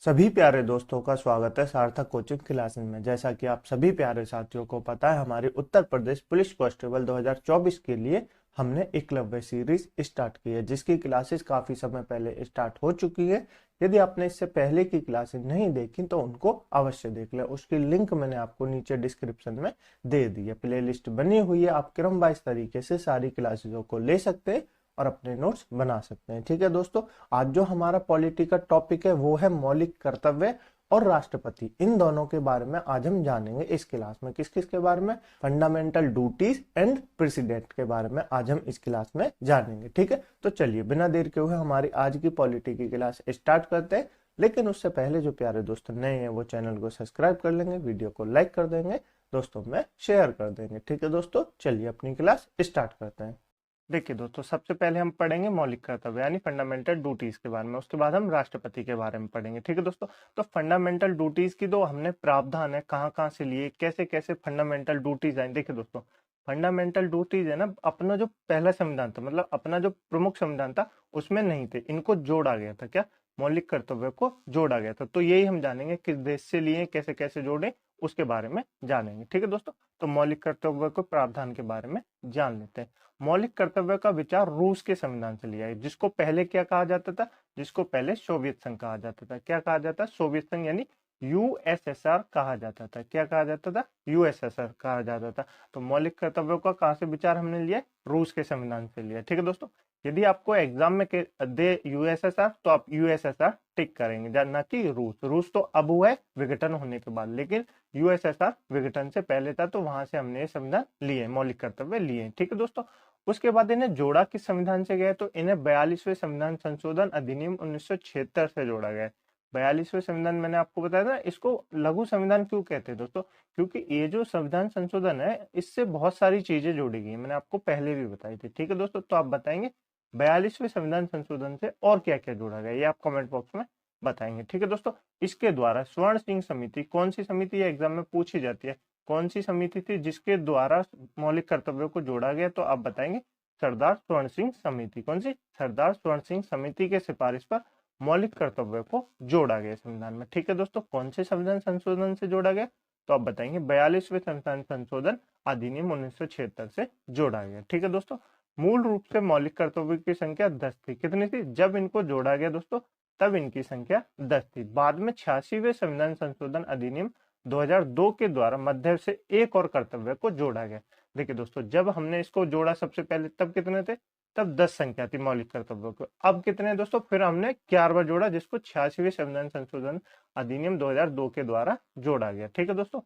सभी प्यारे दोस्तों का स्वागत है सार्थक कोचिंग क्लासेस में। जैसा कि आप सभी प्यारे साथियों को पता है, हमारी उत्तर प्रदेश पुलिस कांस्टेबल 2024 के लिए हमने एकलव्य सीरीज स्टार्ट की है, जिसकी क्लासेस काफी समय पहले स्टार्ट हो चुकी है। यदि आपने इससे पहले की क्लासेस नहीं देखी तो उनको अवश्य देख लें। उसकी लिंक मैंने आपको नीचे डिस्क्रिप्शन में दे दी है। प्लेलिस्ट बनी हुई है, आप क्रम वाइज तरीके से सारी क्लासेसों को ले सकते हैं और अपने नोट्स बना सकते हैं। ठीक है दोस्तों, आज जो हमारा पॉलिटी का टॉपिक है वो है मौलिक कर्तव्य और राष्ट्रपति। इन दोनों के बारे में आज हम जानेंगे इस क्लास में। किस किस के बारे में? फंडामेंटल ड्यूटीज एंड प्रेसिडेंट के बारे में आज हम इस क्लास में जानेंगे। ठीक है, तो चलिए बिना देर के हुए हमारी आज की पॉलिटी की क्लास स्टार्ट करते हैं। लेकिन उससे पहले जो प्यारे दोस्त नए हैं वो चैनल को सब्सक्राइब कर लेंगे, वीडियो को लाइक कर देंगे, दोस्तों में शेयर कर देंगे। ठीक है दोस्तों, चलिए अपनी क्लास स्टार्ट करते हैं। देखिए दोस्तों, सबसे पहले हम पढ़ेंगे मौलिक कर्तव्य यानी फंडामेंटल ड्यूटीज के बारे में। उसके बाद हम राष्ट्रपति के बारे में पढ़ेंगे। ठीक है दोस्तों, तो फंडामेंटल ड्यूटीज की तो हमने प्रावधान है कहाँ कहाँ से लिए, कैसे कैसे फंडामेंटल ड्यूटीज आए। देखिए दोस्तों, फंडामेंटल ड्यूटीज है ना, अपना जो पहला संविधान था, मतलब अपना जो प्रमुख संविधान था उसमें नहीं थे, इनको जोड़ा गया था। क्या? मौलिक कर्तव्य को जोड़ा गया था। तो यही हम जानेंगे किस देश से लिए, कैसे कैसे जोड़े, उसके बारे में जानेंगे। ठीक है दोस्तों, तो मौलिक कर्तव्य को प्रावधान के बारे में जान लेते हैं। मौलिक कर्तव्य का विचार रूस के संविधान से लिया है, जिसको पहले क्या कहा जाता था? जिसको पहले सोवियत संघ कहा जाता था। क्या कहा जाता? सोवियत संघ यानी यूएसएसआर कहा जाता था। क्या कहा जाता था? यूएसएसआर कहा जाता था। तो मौलिक कर्तव्यों का कहाँ से विचार हमने लिया? रूस के संविधान से लिया। ठीक है दोस्तों, यदि आपको एग्जाम में दे यूएसएसआर तो आप यूएसएसआर टिक करेंगे, ना कि रूस। रूस तो अब हुआ है विघटन होने के बाद, लेकिन यूएसएसआर विघटन से पहले था, तो वहां से हमने ये संविधान लिए, मौलिक कर्तव्य लिए। ठीक है दोस्तों, उसके बाद इन्हें जोड़ा किस संविधान से गया? तो इन्हें 42वें संविधान संशोधन अधिनियम 1976 से जोड़ा गया। 42वें संविधान मैंने आपको बताया था, इसको लघु संविधान क्यों कहते हैं दोस्तों? क्योंकि ये जो संविधान संशोधन है इससे बहुत सारी चीजें जोड़ी गई, मैंने आपको पहले भी बताई थी। ठीक है दोस्तों, तो आप बताएंगे 42वें संविधान संशोधन से और क्या क्या जोड़ा गया, ये आप कमेंट बॉक्स में बताएंगे। ठीक है दोस्तों, इसके द्वारा स्वर्ण सिंह समिति, कौन सी समिति है एग्जाम में पूछी जाती है, कौन सी समिति थी जिसके द्वारा मौलिक कर्तव्यों को जोड़ा गया? तो आप बताएंगे सरदार स्वर्ण सिंह समिति। कौन सी? सरदार स्वर्ण सिंह समिति के सिफारिश पर मौलिक कर्तव्यों को जोड़ा गया संविधान में। ठीक है दोस्तों, कौन से संविधान संशोधन से जोड़ा गया? तो आप बताएंगे 42वें संविधान संशोधन अधिनियम 1976 से जोड़ा गया। ठीक है दोस्तों, मूल रूप से मौलिक कर्तव्यों की संख्या 10 थी। कितनी थी जब इनको जोड़ा गया दोस्तों? तब इनकी संख्या 10 थी। बाद में 86वें संविधान संशोधन अधिनियम 2002 के द्वारा मध्य से एक और कर्तव्य को जोड़ा गया। देखिए दोस्तों, जब हमने इसको जोड़ा सबसे पहले तब कितने थे? तब 10 संख्या थी मौलिक कर्तव्यों को। अब कितने दोस्तों? फिर हमने 11वां जोड़ा, जिसको 86वें संविधान संशोधन अधिनियम 2002 के द्वारा जोड़ा गया। ठीक है दोस्तों,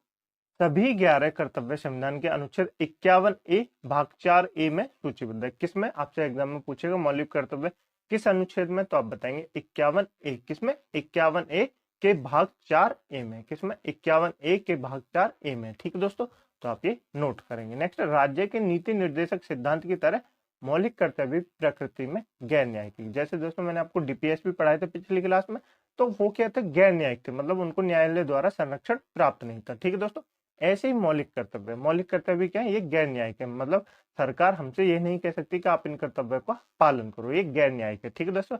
सभी 11 कर्तव्य संविधान के अनुच्छेद 51A भाग 4A में सूचीबद्ध है। किसमें? आपसे एग्जाम में पूछेगा मौलिक कर्तव्य किस अनुच्छेद में, तो आप बताएंगे 51A। किसमें? 51A के भाग 4A में। किसमें? 51A के भाग 4A में। ठीक है दोस्तों, तो आप ये नोट करेंगे। नेक्स्ट, राज्य के नीति निर्देशक सिद्धांत की तरह मौलिक कर्तव्य प्रकृति में गैर न्यायिक। जैसे दोस्तों मैंने आपको डीपीएस भी पढ़ाए थे पिछली क्लास में, तो वो क्या थे? गैर न्यायिक थे, मतलब उनको न्यायालय द्वारा संरक्षण प्राप्त नहीं था। ठीक है दोस्तों, ऐसे ही मौलिक कर्तव्य, मौलिक कर्तव्य क्या है? ये गैर न्यायिक है, मतलब सरकार हमसे ये नहीं कह सकती कि आप इन कर्तव्य का पालन करो, ये गैर न्यायिक है। ठीक है दोस्तों,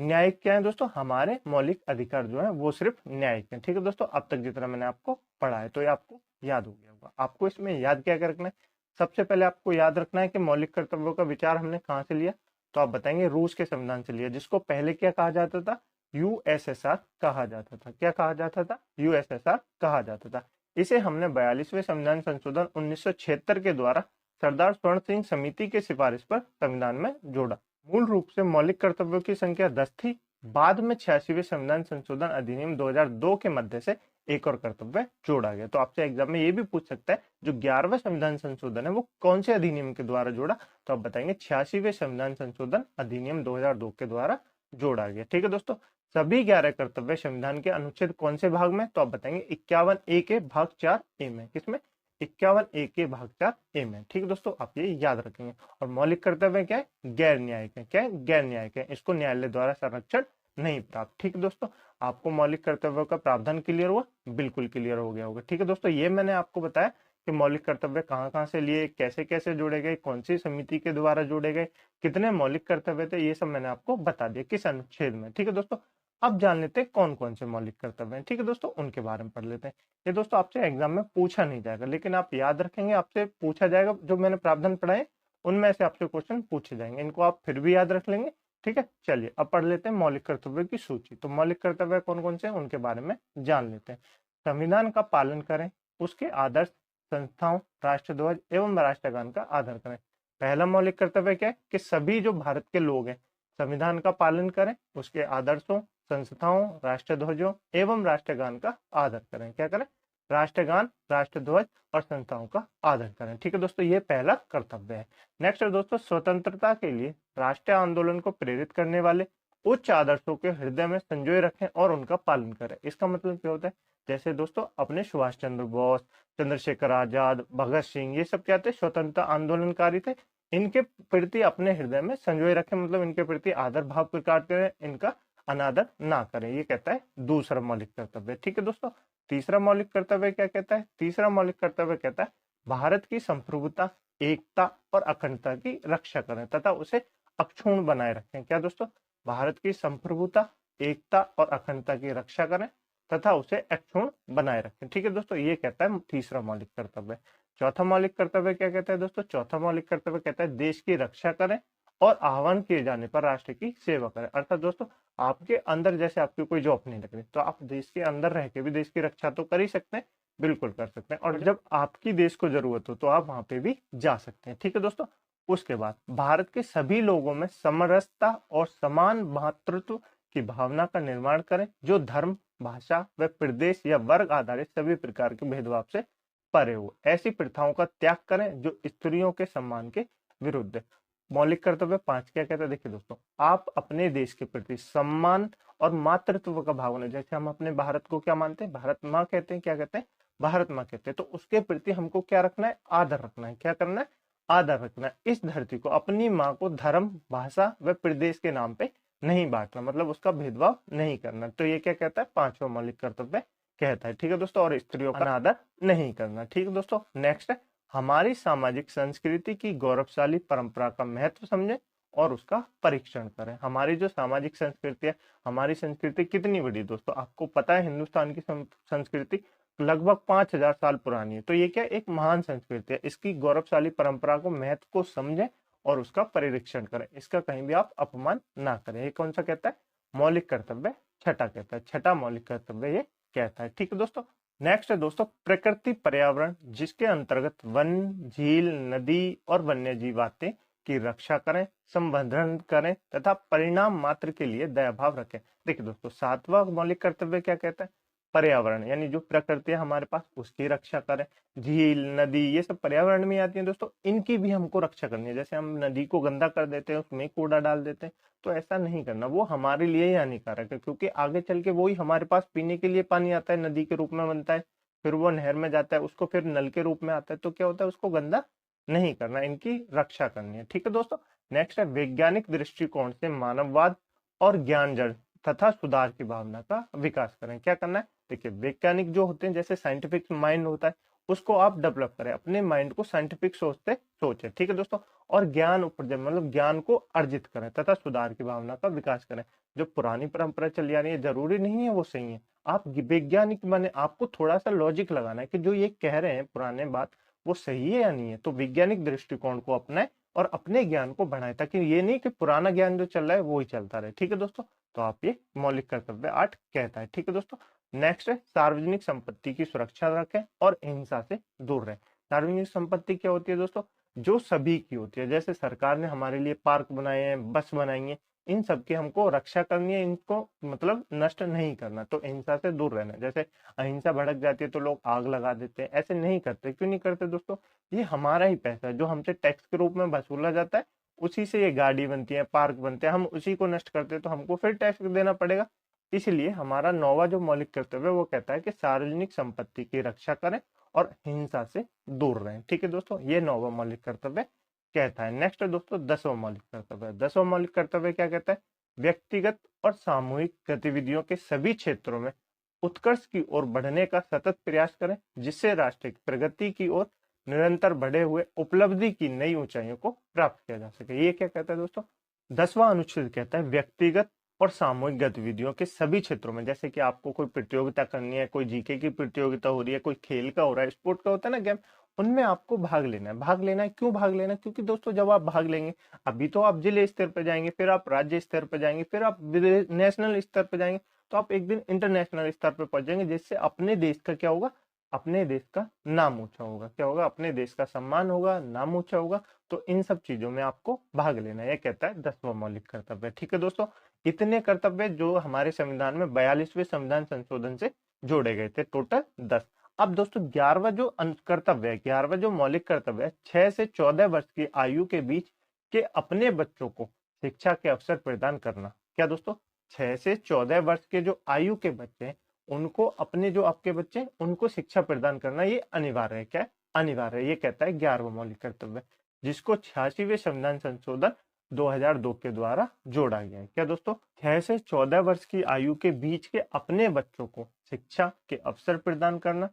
न्यायिक क्या है दोस्तों? हमारे मौलिक अधिकार जो है वो सिर्फ न्यायिक है। ठीक है दोस्तों, अब तक जितना मैंने आपको पढ़ा है तो ये आपको याद हो गया होगा। आपको इसमें याद क्या क्या रखना है? सबसे पहले आपको याद रखना है कि मौलिक कर्तव्यों का विचार हमने कहाँ से लिया? तो आप बताएंगे रूस के संविधान से लिया, जिसको पहले क्या कहा जाता था? यूएसएसआर कहा जाता था। क्या कहा जाता था? यूएसएसआर कहा जाता था। इसे हमने 42वें संविधान संशोधन 1976 के द्वारा सरदार स्वर्ण सिंह समिति के सिफारिश पर संविधान में जोड़ा। मूल रूप से मौलिक कर्तव्यों की संख्या 10 थी। बाद में 86वें संविधान संशोधन अधिनियम 2002 के मध्य से एक और कर्तव्य जोड़ा गया। तो आपसे एग्जाम में ये भी पूछ सकता है जो 11वां संविधान संशोधन है वो कौन से अधिनियम के द्वारा जोड़ा? तो आप बताएंगे 86वें संविधान संशोधन अधिनियम 2002 के द्वारा जोड़ा गया। ठीक है दोस्तों, सभी 11 कर्तव्य संविधान के अनुच्छेद कौन से भाग में? तो आप बताएंगे 51A के भाग 4A में। किसमें? 51A के भाग 4A में। ठीक है दोस्तों, आप ये याद रखेंगे। और मौलिक कर्तव्य क्या है? गैर न्यायिक है। क्या है? गैर न्यायिक है, इसको न्यायालय द्वारा संरक्षण नहीं प्राप्त। ठीक है दोस्तों, आपको मौलिक कर्तव्यों का प्रावधान क्लियर हुआ? बिल्कुल क्लियर हो गया होगा। ठीक है दोस्तों, ये मैंने आपको बताया कि मौलिक कर्तव्य कहाँ कहाँ से लिए, कैसे कैसे जोड़े गए, कौन सी समिति के द्वारा जोड़े गए, कितने मौलिक कर्तव्य थे, ये सब मैंने आपको बता दिया किस अनुच्छेद में। ठीक है दोस्तों, अब जान लेते हैं कौन कौन से मौलिक कर्तव्य हैं। ठीक है दोस्तों, उनके बारे में पढ़ लेते हैं। ये दोस्तों आपसे एग्जाम में पूछा नहीं जाएगा, लेकिन आप याद रखेंगे, आपसे पूछा जाएगा। जो मैंने प्रावधान पढ़ाए उनमें से आपसे क्वेश्चन पूछे जाएंगे, इनको आप फिर भी याद रख लेंगे। ठीक है, चलिए अब पढ़ लेते हैं मौलिक कर्तव्य की सूची। तो मौलिक कर्तव्य कौन कौन से हैं उनके बारे में जान लेते हैं। संविधान का पालन करें, उसके आदर्श, संस्थाओं, राष्ट्रध्वज एवं राष्ट्रगान का आदर करें। पहला मौलिक कर्तव्य क्या है कि सभी जो भारत के लोग हैं संविधान का पालन करें, उसके आदर्शों, संस्थाओं, राष्ट्रध्वजों एवं राष्ट्रगान का आदर करें। क्या करें? राष्ट्रगान, राष्ट्रध्वज और संस्थाओं का आदर करें। ठीक है दोस्तों, ये पहला कर्तव्य है। नेक्स्ट है दोस्तों, स्वतंत्रता के लिए राष्ट्रीय आंदोलन को प्रेरित करने वाले उच्च आदर्शों के हृदय में संजोए रखें और उनका पालन करें। इसका मतलब क्या होता है? जैसे दोस्तों अपने सुभाष चंद्र बोस, चंद्रशेखर आजाद, भगत सिंह, ये सब क्या थे? स्वतंत्रता आंदोलनकारी थे। इनके प्रति अपने हृदय में संजोए रखें, मतलब इनके प्रति आदर भाव प्रकट करें, इनका अनादर ना करें। ये कहता है दूसरा मौलिक कर्तव्य। ठीक है दोस्तों, तीसरा मौलिक कर्तव्य क्या कहता है? तीसरा मौलिक कर्तव्य कहता है भारत की संप्रभुता, एकता और अखंडता की रक्षा करें तथा उसे अक्षुण्ण बनाए रखें। क्या दोस्तों? भारत की संप्रभुता, एकता और अखंडता की रक्षा करें तथा उसे अक्षुण्ण बनाए रखें। ठीक है दोस्तों, ये कहता है तीसरा मौलिक कर्तव्य। चौथा मौलिक कर्तव्य क्या कहता है दोस्तों? चौथा मौलिक कर्तव्य कहता है देश की रक्षा करें और आह्वान किए जाने पर राष्ट्र की सेवा करें। अर्थात दोस्तों आपके अंदर जैसे आपकी कोई जॉब नहीं लग रही तो आप देश के अंदर रह के भी देश की रक्षा तो कर ही सकते हैं, बिल्कुल कर सकते हैं। और जब आपकी देश को जरूरत हो तो आप वहां पे भी जा सकते हैं। ठीक है दोस्तों, उसके बाद भारत के सभी लोगों में समरसता और समान मातृत्व की भावना का निर्माण करें, जो धर्म, भाषा व प्रदेश या वर्ग आधारित सभी प्रकार के भेदभाव से परे हो। ऐसी प्रथाओं का त्याग करें जो स्त्रियों के सम्मान के विरुद्ध है। मौलिक कर्तव्य 5 क्या कहता है? देखिए दोस्तों, आप अपने देश के प्रति सम्मान और मातृत्व का भावना, जैसे हम अपने भारत को क्या मानते हैं? भारत माँ कहते हैं। क्या कहते हैं? भारत माँ कहते हैं। तो उसके प्रति हमको क्या रखना है? आदर रखना है। क्या करना है? आदर रखना है। इस धरती को, अपनी माँ को धर्म, भाषा व प्रदेश के नाम पे नहीं बांटना, मतलब उसका भेदभाव नहीं करना। तो ये क्या कहता है? 5वां मौलिक कर्तव्य कहता है। ठीक है दोस्तों, और स्त्रियों का अनादर नहीं करना। ठीक है दोस्तों, नेक्स्ट है हमारी सामाजिक संस्कृति की गौरवशाली परंपरा का महत्व समझें और उसका परीक्षण करें। हमारी जो सामाजिक संस्कृति है, हमारी संस्कृति कितनी बड़ी दोस्तों? आपको पता है हिंदुस्तान की संस्कृति लगभग 5000 साल पुरानी है। तो ये क्या एक महान संस्कृति है। इसकी गौरवशाली परंपरा को, महत्व को समझें और उसका परीक्षण करें। इसका कहीं भी आप अपमान ना करें। ये कौन सा कहता है? मौलिक कर्तव्य छठा कहता है। छठा मौलिक कर्तव्य ये कहता है। ठीक है दोस्तों, नेक्स्ट है दोस्तों प्रकृति पर्यावरण, जिसके अंतर्गत वन, झील, नदी और वन्य जीवाते की रक्षा करें, संवर्धन करें तथा परिणाम मात्र के लिए दया भाव रखें। देखिए दोस्तों 7वां मौलिक कर्तव्य क्या कहता है? पर्यावरण, यानी जो प्रकृति है हमारे पास उसकी रक्षा करें। झील, नदी, ये सब पर्यावरण में आती है दोस्तों, इनकी भी हमको रक्षा करनी है। जैसे हम नदी को गंदा कर देते हैं, उसमें कूड़ा डाल देते हैं, तो ऐसा नहीं करना। वो हमारे लिए ही हानिकारक है, क्योंकि आगे चल के वही हमारे पास पीने के लिए पानी आता है, नदी के रूप में बनता है, फिर वो नहर में जाता है, उसको फिर नल के रूप में आता है। तो क्या होता है? उसको गंदा नहीं करना, इनकी रक्षा करनी है। ठीक है दोस्तों, नेक्स्ट है वैज्ञानिक दृष्टिकोण से मानववाद और ज्ञान जड़ तथा सुधार की भावना का विकास करें। क्या करना है? देखिए वैज्ञानिक जो होते हैं, जैसे साइंटिफिक माइंड होता है, उसको आप डेवलप करें, अपने माइंड को साइंटिफिक सोचते सोचे। ठीक है दोस्तों, और ज्ञान उपार्जन, मतलब ज्ञान को अर्जित करें तथा सुधार की भावना का विकास करें। जो पुरानी परंपरा चली आ रही है, जरूरी नहीं है वो सही है। आप वैज्ञानिक बने, आपको थोड़ा सा लॉजिक लगाना है कि जो ये कह रहे हैं पुराने बात, वो सही है या नहीं है। तो वैज्ञानिक दृष्टिकोण को अपनाएं और अपने ज्ञान को बढ़ाएं, ताकि ये नहीं कि पुराना ज्ञान जो चल रहा है वो ही चलता रहे। ठीक है दोस्तों, तो आप ये मौलिक कर्तव्य 8 कहता है। ठीक है दोस्तों, नेक्स्ट है सार्वजनिक संपत्ति की सुरक्षा रखें और हिंसा से दूर रहें। सार्वजनिक संपत्ति क्या होती है दोस्तों? जो सभी की होती है। जैसे सरकार ने हमारे लिए पार्क बनाए हैं, बस बनाई है, इन सब की हमको रक्षा करनी है, इनको मतलब नष्ट नहीं करना। तो हिंसा से दूर रहना। जैसे अहिंसा भड़क जाती है तो लोग आग लगा देते हैं, ऐसे नहीं करते। क्यों नहीं करते दोस्तों? ये हमारा ही पैसा है जो हमसे टैक्स के रूप में वसूला जाता है, उसी से ये गाड़ी बनती है, पार्क बनते हैं, हम उसी को नष्ट करते हैं तो हमको फिर टैक्स देना पड़ेगा। इसलिए हमारा 9वां जो मौलिक कर्तव्य है वो कहता है कि सार्वजनिक संपत्ति की रक्षा करें और हिंसा से दूर रहें। ठीक है दोस्तों, ये 9वां मौलिक कर्तव्य कहता है। नेक्स्ट है दोस्तों 10वां मौलिक कर्तव्य। 10वां मौलिक कर्तव्य क्या कहता है? व्यक्तिगत और सामूहिक गतिविधियों के सभी क्षेत्रों में उत्कर्ष की ओर बढ़ने का सतत प्रयास करें, जिससे राष्ट्र की प्रगति की ओर निरंतर बढ़े हुए उपलब्धि की नई ऊंचाइयों को प्राप्त किया जा सके। ये क्या कहता है दोस्तों? 10वां अनुच्छेद कहता है व्यक्तिगत और सामूहिक गतिविधियों के सभी क्षेत्रों में, जैसे कि आपको कोई प्रतियोगिता करनी है, कोई जीके की प्रतियोगिता हो रही है, कोई खेल का हो रहा है, स्पोर्ट का होता है ना गेम, उनमें आपको भाग लेना है। भाग लेना है, क्यों भाग लेना है? क्योंकि दोस्तों जब आप भाग लेंगे, अभी तो आप जिले स्तर पर जाएंगे, फिर आप राज्य स्तर पर जाएंगे, फिर आप नेशनल स्तर पर जाएंगे, तो आप एक दिन इंटरनेशनल स्तर पर पहुंच जाएंगे, जिससे अपने देश का क्या होगा, अपने देश का नाम ऊंचा होगा। क्या होगा? अपने देश का सम्मान होगा, नाम ऊंचा होगा। तो इन सब चीजों में आपको भाग लेना है, ये कहता है 10वां मौलिक कर्तव्य। ठीक है दोस्तों, इतने कर्तव्य जो हमारे संविधान में 42वें संविधान संशोधन से जोड़े गए थे, टोटल 10। अब दोस्तों 11वां जो कर्तव्य है, 11वां जो मौलिक कर्तव्य है, 6 से 14 वर्ष की आयु के बीच के अपने बच्चों को शिक्षा के अवसर प्रदान करना। क्या दोस्तों? 6 से 14 वर्ष के जो आयु के बच्चे हैं, उनको, अपने जो आपके बच्चे हैं, उनको शिक्षा प्रदान करना ये अनिवार्य है। क्या है? अनिवार्य है। ये कहता है 11वां मौलिक कर्तव्य, जिसको 86वें संविधान संशोधन 2002 के द्वारा जोड़ा गया है। क्या दोस्तों? 6 से 14 वर्ष की आयु के बीच के अपने बच्चों को शिक्षा के अवसर प्रदान करना,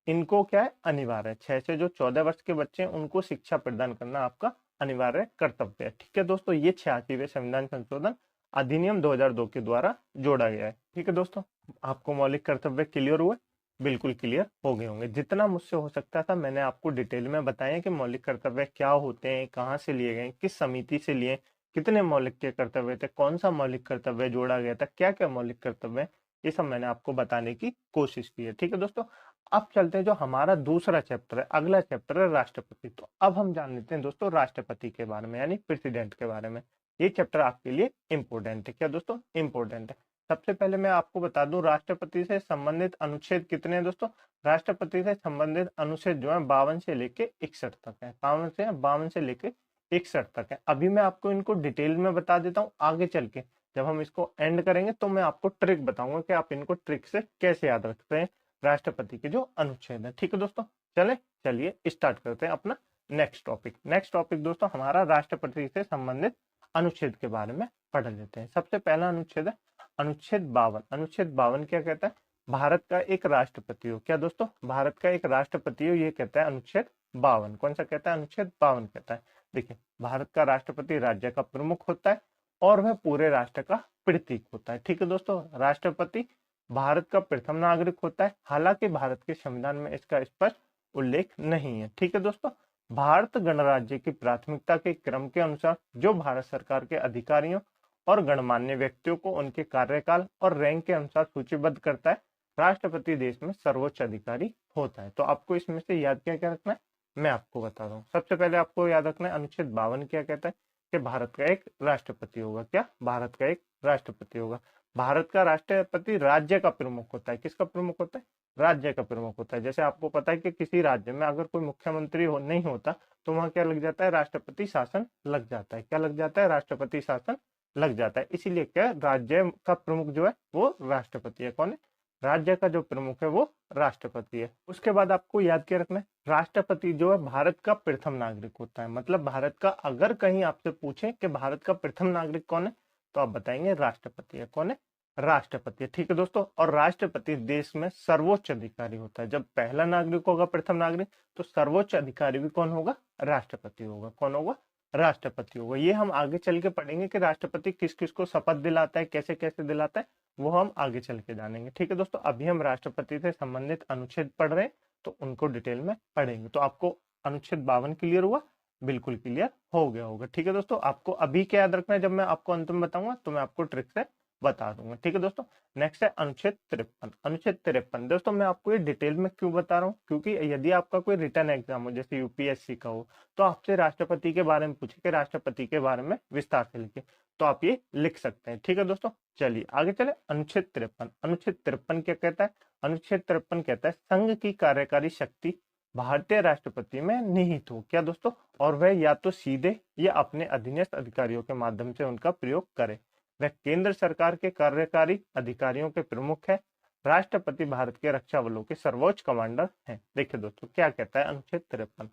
इनको क्या है? अनिवार्य है। 6 से जो 14 वर्ष के बच्चे हैं, उनको शिक्षा प्रदान करना आपका अनिवार्य कर्तव्य है। ठीक है दोस्तों, ये 86वें संविधान संशोधन अधिनियम 2002 के द्वारा जोड़ा गया है। ठीक है दोस्तों, आपको मौलिक कर्तव्य क्लियर हुए? बिल्कुल क्लियर हो गए होंगे। जितना मुझसे हो सकता था मैंने आपको डिटेल में बताया कि मौलिक कर्तव्य क्या होते हैं, कहाँ से लिए गए, किस समिति से लिए, कितने मौलिक के कर्तव्य थे, कौन सा मौलिक कर्तव्य जोड़ा गया था, क्या क्या मौलिक कर्तव्य है, ये सब मैंने आपको बताने की कोशिश की है। ठीक है दोस्तों, अब चलते हैं जो हमारा दूसरा चैप्टर है, अगला चैप्टर है राष्ट्रपति। तो अब हम जान लेते हैं दोस्तों राष्ट्रपति के बारे में, यानी प्रेसिडेंट के बारे में। ये चैप्टर आपके लिए इंपॉर्टेंट है। क्या दोस्तों? इंपॉर्टेंट है। सबसे पहले मैं आपको बता दूं राष्ट्रपति से संबंधित अनुच्छेद कितने हैं दोस्तों। राष्ट्रपति से संबंधित अनुच्छेद जो है 52 से लेके 61 तक है। 52 से लेके 61 तक है। अभी मैं आपको इनको डिटेल में बता देता हूँ। आगे चल के जब हम इसको एंड करेंगे तो मैं आपको ट्रिक बताऊंगा कि आप इनको ट्रिक से कैसे याद रखते हैं, राष्ट्रपति के जो अनुच्छेद है। ठीक है दोस्तों, चलिए स्टार्ट करते हैं अपना नेक्स्ट टॉपिक। नेक्स्ट टॉपिक दोस्तों हमारा राष्ट्रपति से संबंधित अनुच्छेद के बारे में पढ़ लेते हैं। सबसे पहला अनुच्छेद है अनुच्छेद 52। अनुच्छेद 52 क्या कहता है? भारत का एक राष्ट्रपति हो। क्या दोस्तों? भारत का एक राष्ट्रपति हो, ये कहता है अनुच्छेद 52। कौन सा कहता है? अनुच्छेद 52 कहता है। देखिए, भारत का राष्ट्रपति राज्य का प्रमुख होता है और वह पूरे राष्ट्र का प्रतीक होता है। ठीक है दोस्तों, राष्ट्रपति भारत का प्रथम नागरिक होता है। हालांकि भारत के संविधान में इसका स्पष्ट उल्लेख नहीं है। ठीक है दोस्तों, भारत गणराज्य की प्राथमिकता के क्रम के अनुसार जो भारत सरकार के अधिकारियों और गणमान्य व्यक्तियों को उनके कार्यकाल और रैंक के अनुसार सूचीबद्ध करता है। राष्ट्रपति देश में सर्वोच्च अधिकारी होता है। तो आपको इसमें से याद क्या क्या रखना है, मैं आपको बता रहा हूँ। सबसे पहले आपको याद रखना है अनुच्छेद 52 क्या कहता है कि भारत का एक राष्ट्रपति होगा। क्या? भारत का एक राष्ट्रपति होगा। भारत का राष्ट्रपति राज्य का प्रमुख होता है। किसका प्रमुख होता है? राज्य का प्रमुख होता है। जैसे आपको पता है कि किसी राज्य में अगर कोई मुख्यमंत्री नहीं होता तो वहां क्या लग जाता है? राष्ट्रपति शासन लग जाता है। क्या लग जाता है? राष्ट्रपति शासन लग जाता है। इसीलिए क्या, राज्य का प्रमुख जो है वो राष्ट्रपति है। कौन है? राज्य का जो प्रमुख है वो राष्ट्रपति है। उसके बाद आपको याद क्या रखना है, राष्ट्रपति जो है भारत का प्रथम नागरिक होता है। मतलब भारत का, अगर कहीं आपसे पूछे कि भारत का प्रथम नागरिक कौन है, तो आप बताएंगे राष्ट्रपति है। कौन है? राष्ट्रपति है। ठीक है दोस्तों, और राष्ट्रपति देश में सर्वोच्च अधिकारी होता है। जब पहला नागरिक होगा प्रथम नागरिक, तो सर्वोच्च अधिकारी भी कौन होगा? राष्ट्रपति होगा। कौन होगा? राष्ट्रपति होगा। ये हम आगे चल के पढ़ेंगे कि राष्ट्रपति किस किस को शपथ दिलाता है, कैसे कैसे दिलाता है, वो हम आगे चल के जानेंगे। ठीक है दोस्तों, अभी हम राष्ट्रपति से संबंधित अनुच्छेद पढ़ रहे हैं, तो उनको डिटेल में पढ़ेंगे। तो आपको अनुच्छेद 52 क्लियर हुआ? बिल्कुल क्लियर हो गया होगा। ठीक है दोस्तों, आपको अभी क्या याद रखना है, जब मैं आपको अंत में बताऊंगा तो मैं आपको ट्रिक से बता दूंगा। ठीक है दोस्तों, नेक्स्ट है अनुच्छेद 53। अनुच्छेद 53 दोस्तों मैं आपको ये डिटेल में क्यों बता रहा हूँ, क्योंकि यदि आपका कोई रिटर्न एग्जाम हो, जैसे यूपीएससी का हो, तो आपसे राष्ट्रपति के बारे में पूछे कि राष्ट्रपति के बारे में विस्तार से लिखे, तो आप ये लिख सकते हैं। ठीक है दोस्तों, चलिए आगे चले। अनुच्छेद 53। अनुच्छेद 53 क्या कहता है? अनुच्छेद 53 कहता है संघ की कार्यकारी शक्ति भारतीय राष्ट्रपति में निहित हो। क्या दोस्तों? और वह या तो सीधे या अपने अधीनस्थ अधिकारियों के माध्यम से उनका प्रयोग करे। वह केंद्र सरकार के कार्यकारी अधिकारियों के प्रमुख है। राष्ट्रपति भारत के रक्षा बलों के सर्वोच्च कमांडर हैं। देखिए दोस्तों क्या कहता है अनुच्छेद 53।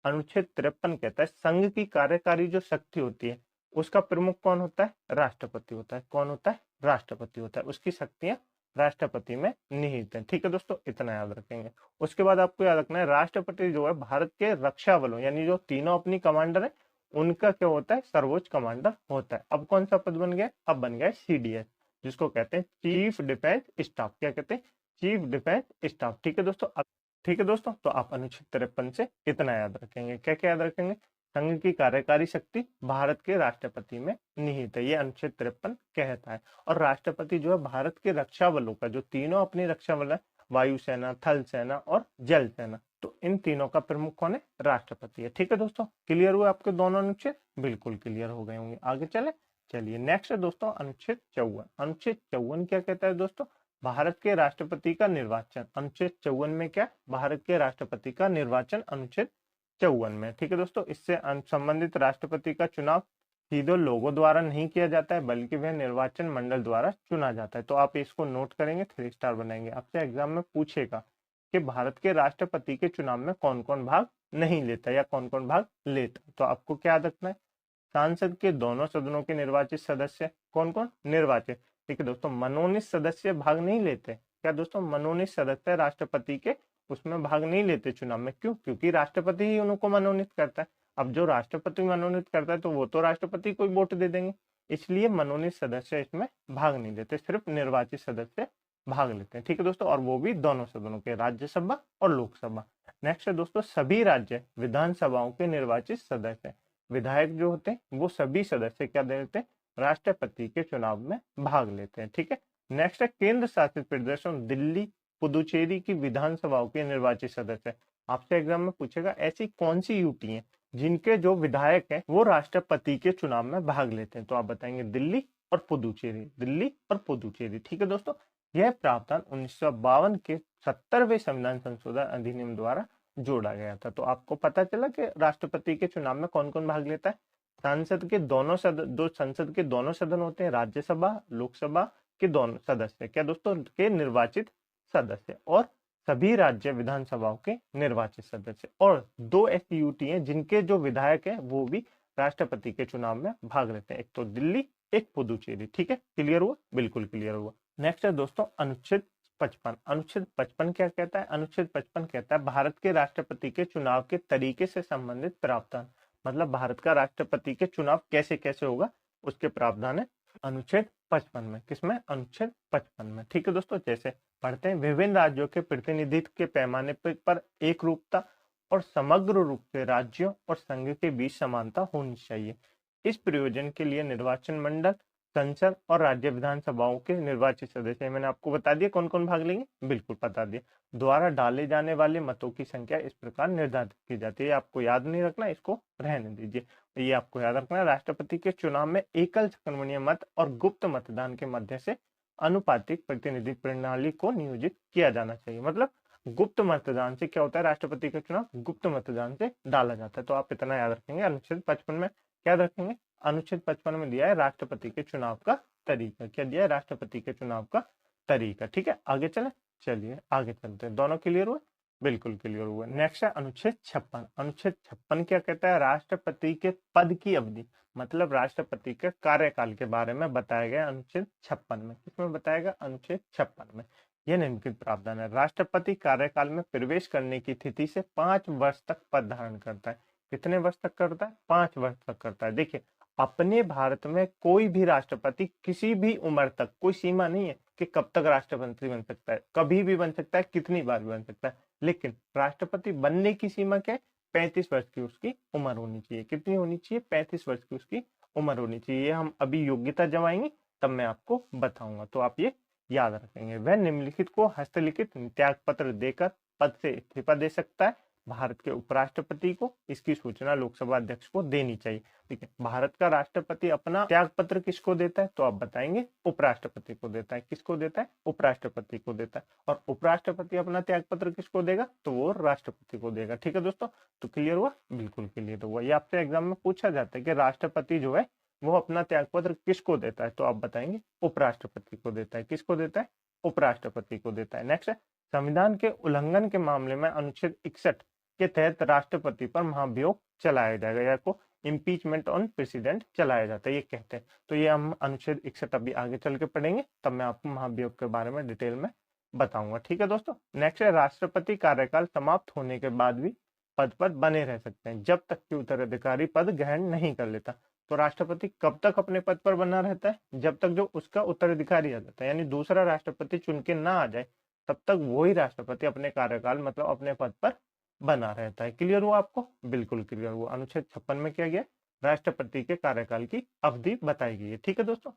अनुच्छेद 53 कहता है संघ की कार्यकारी जो शक्ति होती है उसका प्रमुख कौन होता है? राष्ट्रपति होता है। कौन होता है? राष्ट्रपति होता है। उसकी शक्तियां राष्ट्रपति में निहित है। ठीक है दोस्तों, इतना याद रखेंगे। उसके बाद आपको याद रखना है राष्ट्रपति जो है भारत के रक्षा बलों, यानी जो तीनों अपनी कमांडर है, उनका क्या होता है, सर्वोच्च कमांडर होता है। अब कौन सा पद बन गया, अब बन गया सीडीएस, जिसको कहते हैं चीफ डिफेंस स्टाफ। क्या कहते हैं, चीफ डिफेंस स्टाफ। ठीक है दोस्तों, अब ठीक है दोस्तों, तो आप अनुच्छेद 53 से इतना याद रखेंगे। क्या क्या याद रखेंगे, संघ की कार्यकारी शक्ति भारत के राष्ट्रपति में निहित है, ये अनुच्छेद 53 कहता है। और राष्ट्रपति जो है भारत के रक्षा बलों का, जो तीनों अपनी रक्षा बल है, वायुसेना, थल सेना और जल सेना, तो इन तीनों का प्रमुख कौन है, राष्ट्रपति है। ठीक है दोस्तों, क्लियर हुए आपके दोनों अनुच्छेद, बिल्कुल क्लियर हो गए होंगे। आगे चले, चलिए नेक्स्ट है दोस्तों अनुच्छेद 54। अनुच्छेद 54 क्या कहता है दोस्तों, भारत के राष्ट्रपति का निर्वाचन। अनुच्छेद 54 में क्या, भारत के राष्ट्रपति का निर्वाचन अनुच्छेद 54 में। ठीक है दोस्तों, इससे संबंधित राष्ट्रपति का चुनाव सीधे लोगों द्वारा नहीं किया जाता है, बल्कि वह निर्वाचन मंडल द्वारा चुना जाता है। तो आप इसको नोट करेंगे, 3 स्टार बनाएंगे। आपसे एग्जाम में पूछेगा कि भारत के राष्ट्रपति के चुनाव में कौन कौन भाग नहीं लेता या कौन कौन भाग लेता, तो आपको क्या याद रखना है, सांसद के दोनों सदनों के निर्वाचित सदस्य, कौन कौन निर्वाचित। ठीक है दोस्तों, मनोनीत सदस्य भाग नहीं लेते। क्या दोस्तों, मनोनीत सदस्य राष्ट्रपति के उसमें भाग नहीं लेते चुनाव में, क्यों, क्योंकि राष्ट्रपति ही उनको मनोनीत करता है। अब जो राष्ट्रपति मनोनीत करता है तो वो तो राष्ट्रपति को वोट दे देंगे, इसलिए मनोनीत सदस्य इसमें भाग नहीं लेते, सिर्फ निर्वाचित सदस्य भाग लेते हैं। ठीक है दोस्तों, और वो भी दोनों सदनों के, राज्यसभा और लोकसभा। नेक्स्ट है दोस्तों, सभी राज्य विधानसभाओं के निर्वाचित सदस्य, विधायक जो होते हैं वो सभी सदस्य क्या देते हैं, राष्ट्रपति के चुनाव में भाग लेते हैं। ठीक है, नेक्स्ट है केंद्र शासित प्रदेशों दिल्ली पुदुचेरी की विधानसभाओं के निर्वाचित सदस्य। आपसे एग्जाम में पूछेगा ऐसी कौन सी यूटी है जिनके जो विधायक हैं वो राष्ट्रपति के चुनाव में भाग लेते हैं, तो आप बताएंगे दिल्ली और पुदुचेरी, दिल्ली और पुदुचेरी। ठीक है दोस्तों, यह प्रावधान 1952 के 70वें संविधान संशोधन अधिनियम द्वारा जोड़ा गया था। तो आपको पता चला कि राष्ट्रपति के चुनाव में कौन कौन भाग लेता है, संसद के दोनों सदन, दो संसद के दोनों सदन होते हैं, राज्यसभा लोकसभा के दोनों सदस्य, क्या दोस्तों, के निर्वाचित सदस्य, और सभी राज्य विधानसभाओं के निर्वाचित सदस्य, और 2 ऐसी यूटी हैं जिनके जो विधायक हैं वो भी राष्ट्रपति के चुनाव में भाग लेते हैं, एक तो दिल्ली, एक पुदुचेरी। ठीक है, क्लियर हुआ, बिल्कुल क्लियर हुआ। नेक्स्ट है दोस्तों अनुच्छेद 55। अनुच्छेद 55 क्या कहता है, अनुच्छेद 55 कहता है भारत के राष्ट्रपति के चुनाव के तरीके से संबंधित प्रावधान, मतलब भारत का राष्ट्रपति के चुनाव कैसे कैसे होगा उसके प्रावधान है अनुच्छेद 55 में। किसमें, अनुच्छेद 55 में। ठीक है दोस्तों, जैसे पढ़ते हैं, विभिन्न राज्यों के प्रतिनिधित्व के पैमाने पर एक रूपता और समग्र रूप से राज्यों और संघ के बीच समानता होनी चाहिए। इस प्रयोजन के लिए निर्वाचन मंडल, संसद और राज्य विधानसभाओं के निर्वाचित सदस्य, मैंने आपको बता दिया कौन कौन भाग लेंगे, बिल्कुल बता दिया, द्वारा डाले जाने वाले मतों की संख्या इस प्रकार निर्धारित की जाती है। आपको याद नहीं रखना, इसको रहने दीजिए। ये आपको याद रखना है, राष्ट्रपति के चुनाव में एकल संक्रमणीय मत और गुप्त मतदान के मध्य से अनुपातिक प्रतिनिधि प्रणाली को नियोजित किया जाना चाहिए। मतलब गुप्त मतदान से क्या होता है, राष्ट्रपति का चुनाव गुप्त मतदान से डाला जाता है। तो आप इतना याद रखेंगे। अनुच्छेद 55 में क्या याद रखेंगे, अनुच्छेद 55 में दिया है राष्ट्रपति के चुनाव का तरीका। क्या दिया है, राष्ट्रपति के चुनाव का तरीका। ठीक है, आगे चले, चलिए आगे चलते हैं। दोनों क्लियर हुए, बिल्कुल क्लियर हुआ। नेक्स्ट है अनुच्छेद 56। अनुच्छेद 56 क्या कहता है, राष्ट्रपति के पद की अवधि, मतलब राष्ट्रपति के कार्यकाल के बारे में बताया गया अनुच्छेद 56 में। किसमें बताया गया, अनुच्छेद 56 में। यह निम्नलिखित प्रावधान है, राष्ट्रपति कार्यकाल में प्रवेश करने की तिथि से 5 वर्ष तक पद धारण करता है। कितने वर्ष तक करता है, 5 वर्ष तक करता है। देखिए, अपने भारत में कोई भी राष्ट्रपति किसी भी उम्र तक, कोई सीमा नहीं है कि कब तक राष्ट्रपति बन सकता है, कभी भी बन सकता है, कितनी बार भी बन सकता है, लेकिन राष्ट्रपति बनने की सीमा क्या है, 35 वर्ष की उसकी उम्र होनी चाहिए। कितनी होनी चाहिए, 35 वर्ष की उसकी उम्र होनी चाहिए। हम अभी योग्यता जमाएंगे तब मैं आपको बताऊंगा, तो आप ये याद रखेंगे। वह निम्नलिखित को हस्तलिखित त्याग पत्र देकर पद से इस्तीफा दे सकता है। भारत के उपराष्ट्रपति को इसकी सूचना लोकसभा अध्यक्ष को देनी चाहिए। ठीक है, भारत का राष्ट्रपति अपना त्याग पत्र किसको देता है, तो आप बताएंगे उपराष्ट्रपति को देता है। किसको देता है, उपराष्ट्रपति को देता है। और उपराष्ट्रपति अपना त्याग पत्र किसको देगा, तो वो राष्ट्रपति को देगा। ठीक है दोस्तों, तो क्लियर हुआ, बिल्कुल क्लियर हुआ। ये आपसे एग्जाम में पूछा जाता है कि राष्ट्रपति जो है वो अपना त्याग पत्र किसको देता है, तो आप बताएंगे उपराष्ट्रपति को देता है। किसको देता है, उपराष्ट्रपति को देता है। नेक्स्ट है, संविधान के उल्लंघन के मामले में अनुच्छेद 61 के तहत राष्ट्रपति पर महाभियोग चलाया जाएगा, या को इम्पीचमेंट ऑन प्रेसिडेंट चलाया जाता है, ये कहते हैं। तो ये हम अनुच्छेद 61 अभी आगे चल के पढ़ेंगे, तब मैं आपको महाभियोग के बारे में डिटेल में बताऊंगा। ठीक है दोस्तों, नेक्स्ट है, राष्ट्रपति कार्यकाल समाप्त होने के बाद भी पद पर बने रह सकते हैं जब तक कि उत्तराधिकारी पद ग्रहण नहीं कर लेता। तो राष्ट्रपति कब तक अपने पद पर बना रहता है? जब तक जो उसका उत्तराधिकारी आ जाता है, यानी दूसरा राष्ट्रपति चुन के ना आ जाए तब तक वही राष्ट्रपति अपने कार्यकाल मतलब अपने पद पर बना रहता है। क्लियर हुआ आपको? बिल्कुल क्लियर हुआ। अनुच्छेद 56 में क्या गया? राष्ट्रपति के कार्यकाल की अवधि बताई गई है। ठीक है दोस्तों।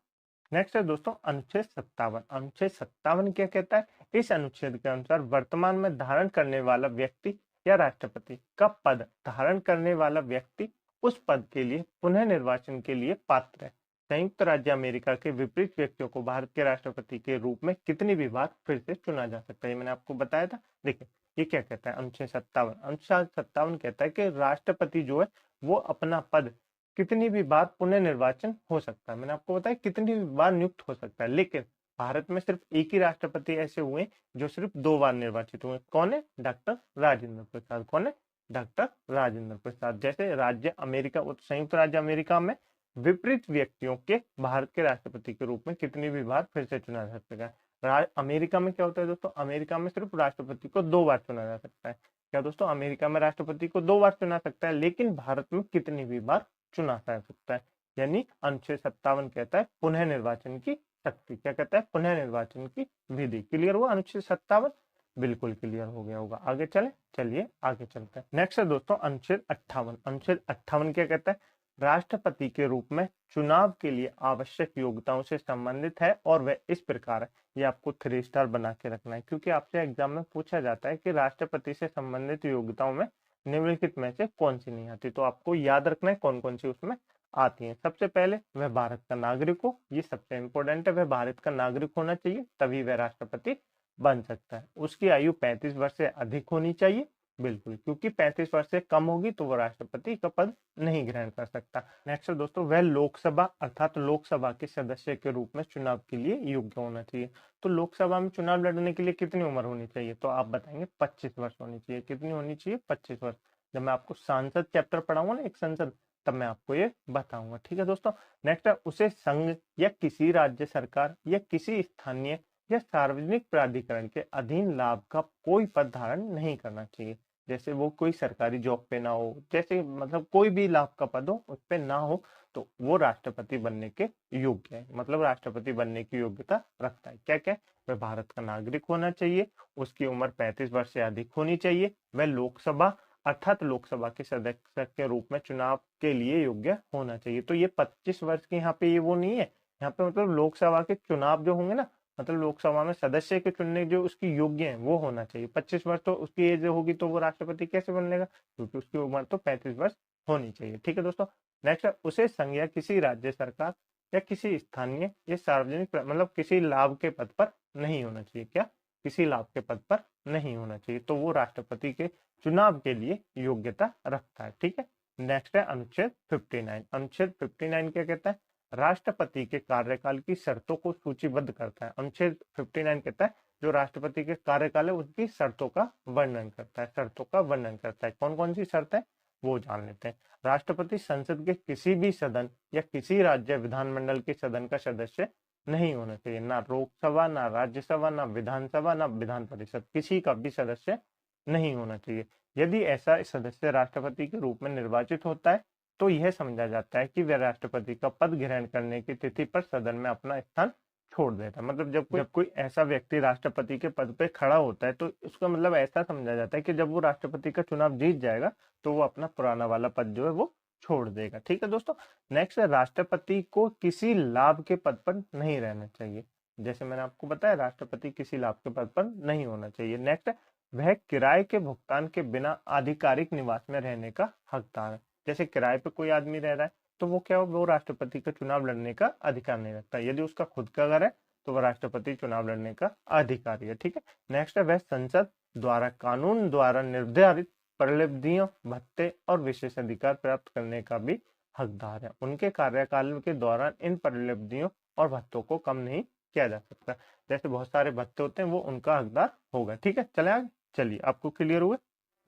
नेक्स्ट है दोस्तों अनुच्छेद 57। अनुच्छेद 57 क्या कहता है? इस अनुच्छेद के अनुसार वर्तमान में धारण करने वाला व्यक्ति या राष्ट्रपति का पद धारण करने वाला व्यक्ति उस पद के लिए पुनः निर्वाचन के लिए पात्र है। संयुक्त राज्य अमेरिका के विपरीत व्यक्तियों को भारत के राष्ट्रपति के रूप में कितनी भी बार फिर से चुना जा सकता है? मैंने आपको बताया था। देखिए ये क्या कहता है अनुच्छेद 57। अनुच्छेद 57 कहता है कि राष्ट्रपति जो है वो अपना पद कितनी भी बार पुनः निर्वाचन हो सकता है। मैंने आपको बताया कितनी भी बार नियुक्त हो सकता है, लेकिन भारत में सिर्फ एक ही राष्ट्रपति ऐसे हुए जो सिर्फ 2 बार निर्वाचित हुए। कौन है? डॉक्टर राजेंद्र प्रसाद। कौन है? डॉक्टर राजेंद्र प्रसाद। जैसे राज्य अमेरिका, संयुक्त राज्य अमेरिका में विपरीत व्यक्तियों के भारत के राष्ट्रपति के रूप में कितनी भी बार फिर से चुना जा सकता है। अमेरिका में क्या होता है दोस्तों? अमेरिका में सिर्फ राष्ट्रपति को 2 बार चुना जा सकता है। क्या दोस्तों? अमेरिका में राष्ट्रपति को 2 बार चुना सकता है, लेकिन भारत में कितनी भी बार चुना जा सकता है। यानी अनुच्छेद 57 कहता है पुनः निर्वाचन की शक्ति। क्या कहता है? पुनः निर्वाचन की विधि। क्लियर हुआ अनुच्छेद 57? बिल्कुल क्लियर हो गया होगा। आगे चलिए आगे चलते हैं। नेक्स्ट है दोस्तों अनुच्छेद 58। अनुच्छेद 58 क्या कहता है? राष्ट्रपति के रूप में चुनाव के लिए आवश्यक योग्यताओं से संबंधित है और वह इस प्रकार है। ये आपको 3 स्टार बना के रखना है, क्योंकि आपसे एग्जाम में पूछा जाता है कि राष्ट्रपति से संबंधित योग्यताओं में निम्नलिखित में से कौन सी नहीं आती। तो आपको याद रखना है कौन कौन सी उसमें आती हैं। सबसे पहले वह भारत का नागरिक हो, ये सबसे इंपॉर्टेंट है। वह भारत का नागरिक होना चाहिए तभी वह राष्ट्रपति बन सकता है। उसकी आयु 35 वर्ष से अधिक होनी चाहिए। बिल्कुल, क्योंकि 35 वर्ष से कम होगी तो वो राष्ट्रपति का पद नहीं ग्रहण कर सकता। नेक्स्ट दोस्तों, वह लोकसभा अर्थात लोकसभा के सदस्य के रूप में चुनाव के लिए योग्य होना चाहिए। तो लोकसभा में चुनाव लड़ने के लिए कितनी उम्र होनी चाहिए? तो आप बताएंगे 25 वर्ष होनी चाहिए। कितनी होनी चाहिए? 25 वर्ष। जब मैं आपको सांसद चैप्टर पढ़ाऊंगा ना, एक संसद, तब मैं आपको ये बताऊंगा। ठीक है दोस्तों। नेक्स्ट है, उसे संघ या किसी राज्य सरकार या किसी स्थानीय या सार्वजनिक प्राधिकरण के अधीन लाभ का कोई पद धारण नहीं करना चाहिए। जैसे वो कोई सरकारी जॉब पे ना हो, जैसे मतलब कोई भी लाभ का पद हो उस पे ना हो, तो वो राष्ट्रपति बनने के योग्य है, मतलब राष्ट्रपति बनने की योग्यता रखता है। क्या क्या? वह भारत का नागरिक होना चाहिए, उसकी उम्र 35 वर्ष से अधिक होनी चाहिए, वह लोकसभा अर्थात लोकसभा के सदस्य के रूप में चुनाव के लिए योग्य होना चाहिए। तो ये 25 वर्ष के यहाँ पे ये वो नहीं है। यहाँ पे मतलब लोकसभा के चुनाव जो होंगे ना, मतलब लोकसभा में सदस्य के चुनने जो उसकी योग्य है वो होना चाहिए। 25 वर्ष तो उसकी एज होगी तो वो राष्ट्रपति कैसे बन लेगा? क्योंकि उसकी उम्र तो 35 वर्ष होनी चाहिए। ठीक है दोस्तों। नेक्स्ट है, उसे संघ या किसी राज्य सरकार या किसी स्थानीय या सार्वजनिक मतलब किसी लाभ के पद पर नहीं होना चाहिए। क्या? किसी लाभ के पद पर नहीं होना चाहिए, तो वो राष्ट्रपति के चुनाव के लिए योग्यता रखता है। ठीक है। नेक्स्ट है अनुच्छेद 59। अनुच्छेद 59 क्या कहता है? राष्ट्रपति के कार्यकाल की शर्तों को सूचीबद्ध करता है। अनुच्छेद 59 कहता है जो राष्ट्रपति के कार्यकाल है उसकी शर्तों का वर्णन करता है। शर्तों का वर्णन करता है। कौन कौन सी शर्त है वो जान लेते हैं। राष्ट्रपति संसद के किसी भी सदन या किसी राज्य विधानमंडल के सदन का सदस्य नहीं होना चाहिए। ना लोकसभा, ना राज्यसभा, ना विधानसभा, ना विधान परिषद, किसी का भी सदस्य नहीं होना चाहिए। यदि ऐसा सदस्य राष्ट्रपति के रूप में निर्वाचित होता है तो यह समझा जाता है कि वह राष्ट्रपति का पद ग्रहण करने की तिथि पर सदन में अपना स्थान छोड़ देता है। मतलब जब कोई ऐसा व्यक्ति राष्ट्रपति के पद पे खड़ा होता है तो उसका मतलब ऐसा समझा जाता है कि जब वो राष्ट्रपति का चुनाव जीत जाएगा तो वो अपना पुराना वाला पद जो है वो छोड़ देगा। ठीक है दोस्तों। नेक्स्ट है, राष्ट्रपति को किसी लाभ के पद पर नहीं रहना चाहिए। जैसे मैंने आपको बताया राष्ट्रपति किसी लाभ के पद पर नहीं होना चाहिए। नेक्स्ट है, वह किराए के भुगतान के बिना आधिकारिक निवास में रहने का हकदार है। जैसे किराए पे कोई आदमी रह रहा है तो वो क्या, वो राष्ट्रपति का चुनाव लड़ने का अधिकार नहीं रखता। यदि उसका खुद का घर है तो वह राष्ट्रपति चुनाव लड़ने का अधिकारी है। ठीक है। नेक्स्ट है, वह संसद द्वारा कानून द्वारा निर्धारित परिलब्धियों, भत्ते और विशेष अधिकार प्राप्त करने का भी हकदार है। उनके कार्यकाल के दौरान इन परिलब्धियों और भत्तों को कम नहीं किया जा सकता। जैसे बहुत सारे भत्ते होते हैं वो उनका हकदार होगा। ठीक है। चले आगे। चलिए, आपको क्लियर हुए?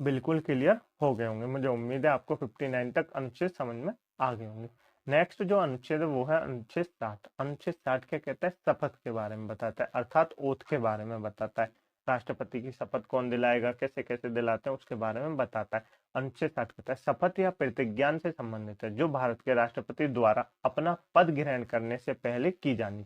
बिल्कुल क्लियर हो गए होंगे। मुझे उम्मीद है आपको 59 तक अनुच्छेद समझ में आ गए होंगे। नेक्स्ट जो अनुच्छेद है वो है अनुच्छेद 60। अनुच्छेद 60 क्या कहता है? शपथ के बारे में बताता है, अर्थात ओथ के बारे में बताता है। राष्ट्रपति की शपथ कौन दिलाएगा, कैसे कैसे दिलाते हैं, उसके बारे में बताता है। अनुच्छेद 60 कहता है शपथ या प्रतिज्ञान से संबंधित है जो भारत के राष्ट्रपति द्वारा अपना पद ग्रहण करने से पहले की जानी।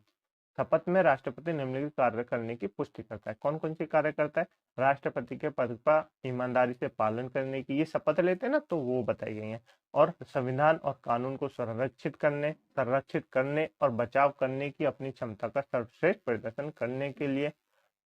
शपथ में राष्ट्रपति निम्नलिखित कार्य करने की पुष्टि करता है। कौन कौन सी कार्य करता है? राष्ट्रपति के पद का ईमानदारी से पालन करने की, ये शपथ लेते हैं ना, तो वो बताई गई है। और संविधान और कानून को संरक्षित करने और बचाव करने की अपनी क्षमता का सर्वश्रेष्ठ प्रदर्शन करने के लिए,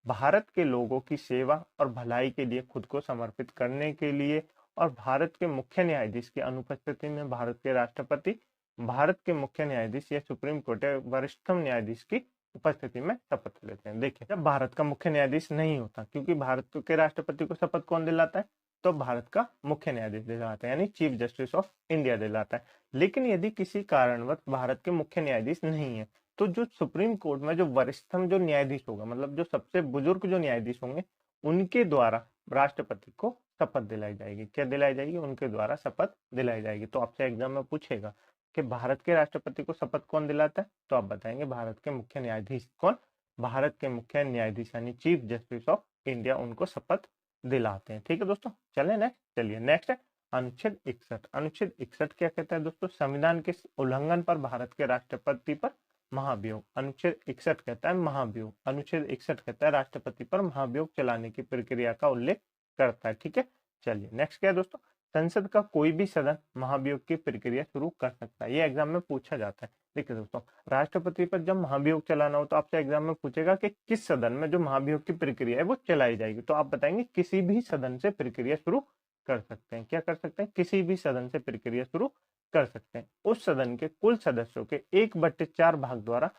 भारत के लोगों की सेवा और भलाई के लिए खुद को समर्पित करने के लिए, और भारत के मुख्य न्यायाधीश की अनुपस्थिति में भारत के मुख्य न्यायाधीश या सुप्रीम कोर्ट या वरिष्ठतम न्यायाधीश की उपस्थिति में शपथ लेते हैं। देखिए, जब भारत का मुख्य न्यायाधीश नहीं होता, क्योंकि भारत के राष्ट्रपति को शपथ कौन दिलाता है? तो भारत का मुख्य न्यायाधीश दिलाता है, यानी चीफ जस्टिस ऑफ इंडिया दिलाता है। लेकिन यदि किसी कारणवश भारत के मुख्य न्यायाधीश नहीं है, तो जो सुप्रीम कोर्ट में जो वरिष्ठतम जो न्यायाधीश होगा, मतलब जो सबसे बुजुर्ग जो न्यायाधीश होंगे, उनके द्वारा राष्ट्रपति को शपथ दिलाई जाएगी। क्या दिलाई जाएगी? उनके द्वारा शपथ दिलाई जाएगी। तो आपसे एग्जाम में पूछेगा कि भारत के राष्ट्रपति को शपथ कौन दिलाता है, तो आप बताएंगे भारत के मुख्य न्यायाधीश। कौन? भारत के मुख्य न्यायाधीश यानी चीफ जस्टिस ऑफ इंडिया उनको शपथ दिलाते हैं। ठीक है दोस्तों, चले नेक्स्ट। चलिए नेक्स्ट है अनुच्छेद 61। अनुच्छेद 61 क्या कहता है दोस्तों? संविधान के उल्लंघन पर भारत के राष्ट्रपति पर महाभियोग। अनुच्छेद 61 कहता है महाभियोग। अनुच्छेद 61 कहता है राष्ट्रपति पर महाभियोग चलाने की प्रक्रिया का उल्लेख करता है। ठीक है, चलिए नेक्स्ट क्या है दोस्तों? संसद का कोई भी सदन महाभियोग की प्रक्रिया शुरू कर सकता है। ये एग्जाम में पूछा जाता है। देखिए दोस्तों, राष्ट्रपति पर जब महाभियोग चलाना हो तो आपसे एग्जाम में पूछेगा कि किस सदन में जो महाभियोग की प्रक्रिया है वो चलाई जाएगी। तो आप बताएंगे किसी भी सदन से प्रक्रिया शुरू कर सकते हैं। क्या कर सकते हैं? किसी भी सदन से प्रक्रिया शुरू कर सकते हैं। उस सदन के कुल सदस्यों के 1/4 भाग द्वारा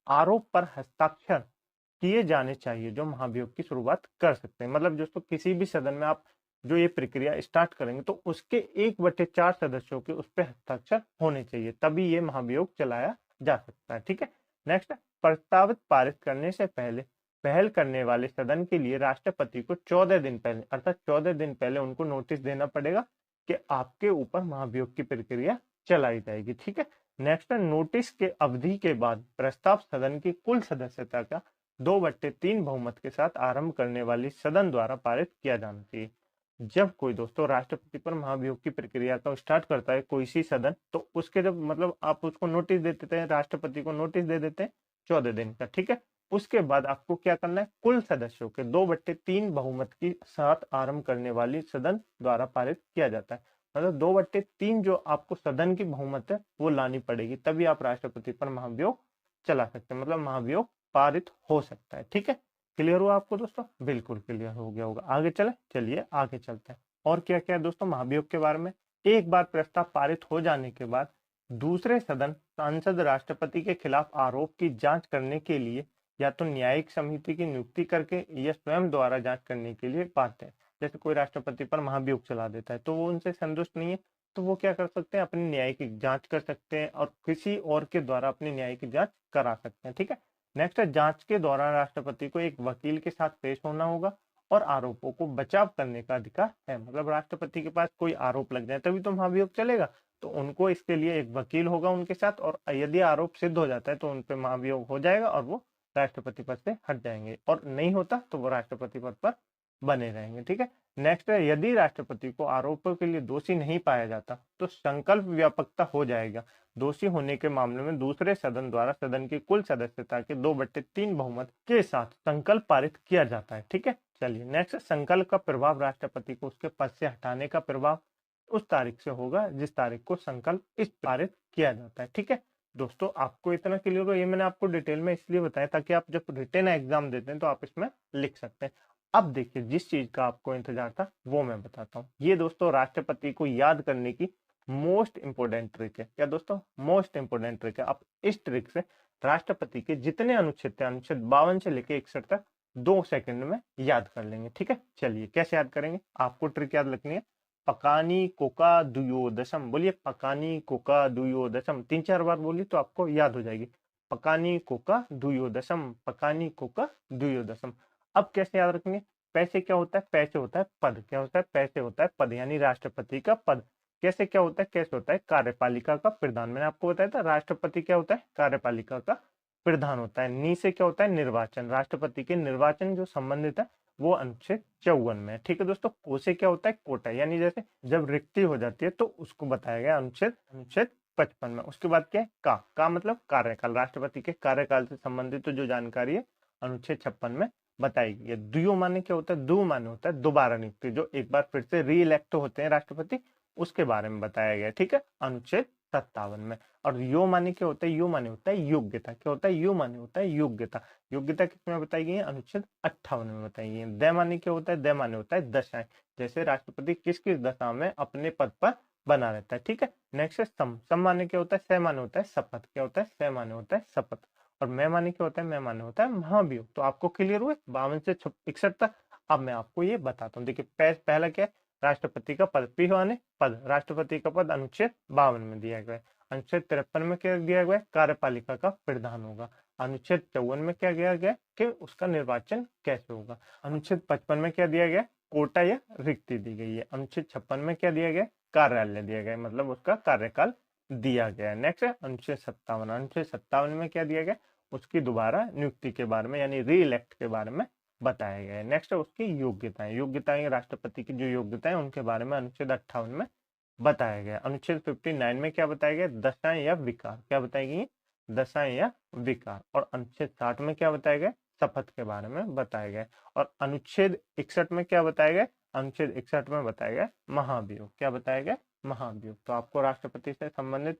आरोप पर हस्ताक्षर किए जाने चाहिए जो महाभियोग की शुरुआत कर सकते हैं। मतलब दोस्तों, किसी भी सदन में आप जो ये प्रक्रिया स्टार्ट करेंगे तो उसके 1/4 सदस्यों के उस पर हस्ताक्षर होने चाहिए, तभी ये महाभियोग चलाया जा सकता है। ठीक है, नेक्स्ट, प्रस्तावित पारित करने से पहले पहल करने वाले सदन के लिए राष्ट्रपति को 14 दिन पहले, अर्थात 14 दिन पहले उनको नोटिस देना पड़ेगा कि आपके ऊपर महाभियोग की प्रक्रिया चलाई जाएगी। ठीक है, नेक्स्ट, नोटिस के अवधि के बाद प्रस्ताव सदन की कुल सदस्यता का 2/3 बहुमत के साथ आरंभ करने वाली सदन द्वारा पारित किया जाना चाहिए। जब कोई दोस्तों राष्ट्रपति पर महाभियोग की प्रक्रिया का स्टार्ट करता है कोई सी सदन, तो उसके जब मतलब आप उसको नोटिस दे देते हैं, राष्ट्रपति को नोटिस दे देते हैं 14 दिन का। ठीक है, उसके बाद आपको क्या करना है? कुल सदस्यों के 2/3 बहुमत के साथ आरंभ करने वाली सदन द्वारा पारित किया जाता है। मतलब 2/3 जो आपको सदन की बहुमत है वो लानी पड़ेगी, तभी आप राष्ट्रपति पर महाभियोग चला सकते हैं, मतलब महाभियोग पारित हो सकता है। ठीक है, क्लियर हुआ आपको दोस्तों? बिल्कुल क्लियर हो गया होगा। आगे चलिए आगे चलते हैं। और क्या क्या है दोस्तों महाभियोग के बारे में? एक बार प्रस्ताव पारित हो जाने के बाद दूसरे सदन सांसद राष्ट्रपति के खिलाफ आरोप की जांच करने के लिए या तो न्यायिक समिति की नियुक्ति करके या स्वयं द्वारा जांच करने के लिए पाते हैं। जैसे कोई राष्ट्रपति पर महाभियोग चला देता है तो वो उनसे संतुष्ट नहीं है, तो वो क्या कर सकते हैं? अपनी न्यायिक जांच कर सकते हैं और किसी और के द्वारा अपनी न्यायिक जांच करा सकते हैं। ठीक है, नेक्स्ट है जांच के दौरान राष्ट्रपति को एक वकील के साथ पेश होना होगा और आरोपों को बचाव करने का अधिकार है। मतलब राष्ट्रपति के पास कोई आरोप लग जाए तभी तो महाभियोग चलेगा, तो उनको इसके लिए एक वकील होगा उनके साथ, और यदि आरोप सिद्ध हो जाता है तो उन पर महाभियोग हो जाएगा और वो राष्ट्रपति पद से हट जाएंगे, और नहीं होता तो वो राष्ट्रपति पद पर बने रहेंगे। ठीक है, नेक्स्ट है यदि राष्ट्रपति को आरोपों के लिए दोषी नहीं पाया जाता तो संकल्प व्यापकता हो जाएगा। दोषी होने के मामले में दूसरे सदन द्वारा सदन की कुल सदस्यता के 2/3 बहुमत के साथ संकल्प पारित किया जाता है। ठीक है, चलिए नेक्स्ट, संकल्प का प्रभाव राष्ट्रपति को उसके पद से हटाने का प्रभाव उस तारीख से होगा जिस तारीख को संकल्प इस पारित किया जाता है। ठीक है दोस्तों, आपको इतना क्लियर हो? ये मैंने आपको डिटेल में इसलिए बताया ताकि आप जब रिटन एग्जाम देते हैं तो आप इसमें लिख सकते हैं। अब देखिए, जिस चीज का आपको इंतजार था वो मैं बताता हूँ। ये दोस्तों राष्ट्रपति को याद करने की मोस्ट इंपोर्टेंट ट्रिक है। क्या दोस्तों? मोस्ट इंपोर्टेंट ट्रिक है। आप इस ट्रिक से राष्ट्रपति के जितने अनुच्छेद थे, अनुच्छेद 52 से लेकर 61 तक 2 सेकंड में याद कर लेंगे। ठीक है, चलिए कैसे याद करेंगे? आपको ट्रिक याद रखनी है। पकानी कोका दुयोदशम, बोलिए पकानी कोका दुयोदशम 3-4 बार बोलिए तो आपको याद हो जाएगी। पकानी कोका दुयोदशम, पकानी कोका दुयोदशम। अब कैसे याद रखेंगे? पैसे क्या होता है? पैसे होता है पद। क्या होता है? पैसे होता है पद, यानी राष्ट्रपति का पद। कैसे क्या होता है? कैसे होता है? कार्यपालिका का प्रधान। मैंने आपको बताया था राष्ट्रपति क्या होता है? कार्यपालिका का प्रधान होता है। नी से क्या होता है? निर्वाचन। राष्ट्रपति के निर्वाचन जो संबंधित है वो अनुच्छेद 54 में है। ठीक है दोस्तों, को से क्या होता है, कोटा, यानी जैसे जब रिक्ति हो जाती है तो उसको बताया गया अनुच्छेद अनुच्छेद 55 में। उसके बाद क्या है, का मतलब कार्यकाल, राष्ट्रपति के कार्यकाल से संबंधित जो जानकारी है अनुच्छेद 56 में बताई गई है। दुयो माने क्या होता है, दो माने होता है दोबारा नियुक्ति, जो एक बार फिर से री इलेक्ट होते हैं राष्ट्रपति, उसके बारे में बताया गया। ठीक है, अनुच्छेद 57 में। और यो माने क्या होता है, यो माने होता है योग्यता, क्या होता है, यो माने होता है योग्यता। योग्यता किसमें बताई गई है, अनुच्छेद 58 में बताई गई है। दय माने क्या होता है, दय माने होता है दशाएं, जैसे राष्ट्रपति किस किस दशा में अपने पद पर बना रहता है। ठीक है, नेक्स्ट है सम। सम माने क्या होता है, स माने होता है शपथ, क्या होता है, स माने होता है शपथ। और मैं माने क्या होता है, मैं माने होता है महाभियोग। तो आपको क्लियर हुए 52 से 61 तक। अब मैं आपको ये बताता हूँ। देखिए पहला क्या है, राष्ट्रपति का पद, पी माने पद, राष्ट्रपति का पद अनुच्छेद 52 में दिया गया है। अनुच्छेद 53 में क्या दिया गया है, कार्यपालिका का प्रधान होगा। अनुच्छेद 54 में क्या दिया गया कि उसका निर्वाचन कैसे होगा। अनुच्छेद 55 में क्या दिया गया, कोटा या रिक्ति दी गई है। अनुच्छेद 56 में क्या दिया गया, कार्यालय दिया गया, मतलब उसका कार्यकाल दिया गया है। नेक्स्ट है अनुच्छेद 57। अनुच्छेद 57 में क्या दिया गया, उसकी दोबारा नियुक्ति के बारे में, यानी री इलेक्ट के बारे में बताया गया है। नेक्स्ट है उसकी योग्यताएं, योग्यताएं राष्ट्रपति की जो योग्यताएं उनके बारे में अनुच्छेद 58 में बताया गया। अनुच्छेद 59 में क्या बताया गया, दशाएं या विकार, क्या बताई गई, दशाएं या विकार। और अनुच्छेद 60 में क्या बताया गया, शपथ के बारे में बताया गया। और अनुच्छेद 61 में क्या बताया गया, अनुच्छेद 61 में बताया गया महाभियोग, क्या बताया गया, महाभियोग। तो आपको राष्ट्रपति से संबंधित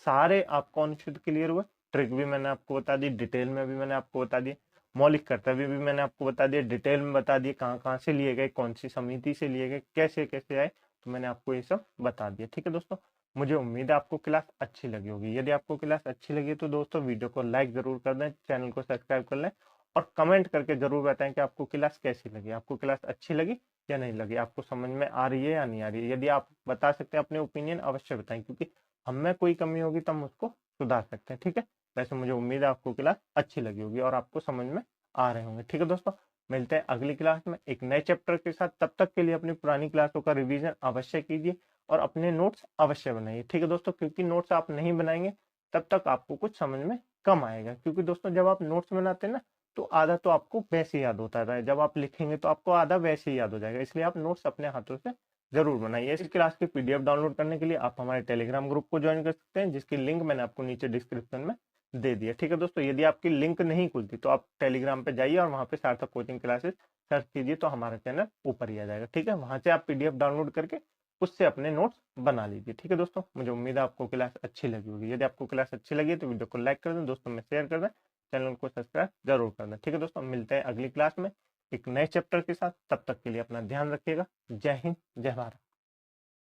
सारे आपको अनुच्छेद क्लियर हुए। ट्रिक भी मैंने आपको बता दी, डिटेल में भी मैंने आपको बता दिया, मौलिक कर्तव्य भी मैंने आपको बता दिया, डिटेल में बता दिए कहाँ कहाँ से लिए गए, कौन सी समिति से लिए गए, कैसे कैसे आए, तो मैंने आपको ये सब बता दिया। ठीक है दोस्तों, मुझे उम्मीद है आपको क्लास अच्छी लगी होगी। यदि आपको क्लास अच्छी लगी तो दोस्तों वीडियो को लाइक जरूर कर दें, चैनल को सब्सक्राइब कर लें और कमेंट करके जरूर बताएं कि आपको क्लास कैसी लगी, आपको क्लास अच्छी लगी या नहीं लगी, आपको समझ में आ रही है या नहीं आ रही है। यदि आप बता सकते हैं अपने ओपिनियन अवश्य बताएं, क्योंकि हम में कोई कमी होगी तो हम उसको सुधार सकते हैं। ठीक है, वैसे मुझे उम्मीद है आपको क्लास अच्छी लगी होगी और आपको समझ में आ रहे होंगे। ठीक है दोस्तों, मिलते हैं अगली क्लास में एक नए चैप्टर के साथ। तब तक के लिए अपनी पुरानी क्लासों का रिवीजन अवश्य कीजिए और अपने नोट्स अवश्य बनाइए। ठीक है दोस्तों, क्योंकि नोट्स आप नहीं बनाएंगे तब तक आपको कुछ समझ में कम आएगा। क्योंकि दोस्तों जब आप नोट्स बनाते हैं ना तो आधा तो आपको वैसे याद होता है, जब आप लिखेंगे तो आपको आधा वैसे ही याद हो जाएगा। इसलिए आप नोट्स अपने हाथों से जरूर बनाइए। इस क्लास की पीडीएफ डाउनलोड करने के लिए आप हमारे टेलीग्राम ग्रुप को ज्वाइन कर सकते हैं, जिसकी लिंक मैंने आपको नीचे डिस्क्रिप्शन में दे दिया। ठीक है दोस्तों, यदि आपकी लिंक नहीं खुलती तो आप टेलीग्राम पे जाइए और वहां पे सार्थक कोचिंग क्लासेस सर्च कीजिए तो हमारा चैनल ऊपर ही आ जाएगा। ठीक है, वहां से आप पीडीएफ डाउनलोड करके उससे अपने नोट्स बना लीजिए। ठीक है दोस्तों, मुझे उम्मीद है आपको क्लास अच्छी लगी होगी। यदि आपको क्लास अच्छी लगी तो वीडियो को लाइक कर दें, दोस्तों में शेयर कर दें, चैनल को सब्सक्राइब जरूर कर दें। ठीक है दोस्तों, मिलते हैं अगली क्लास में एक नए चैप्टर के साथ। तब तक के लिए अपना ध्यान रखिएगा। जय हिंद, जय भारत।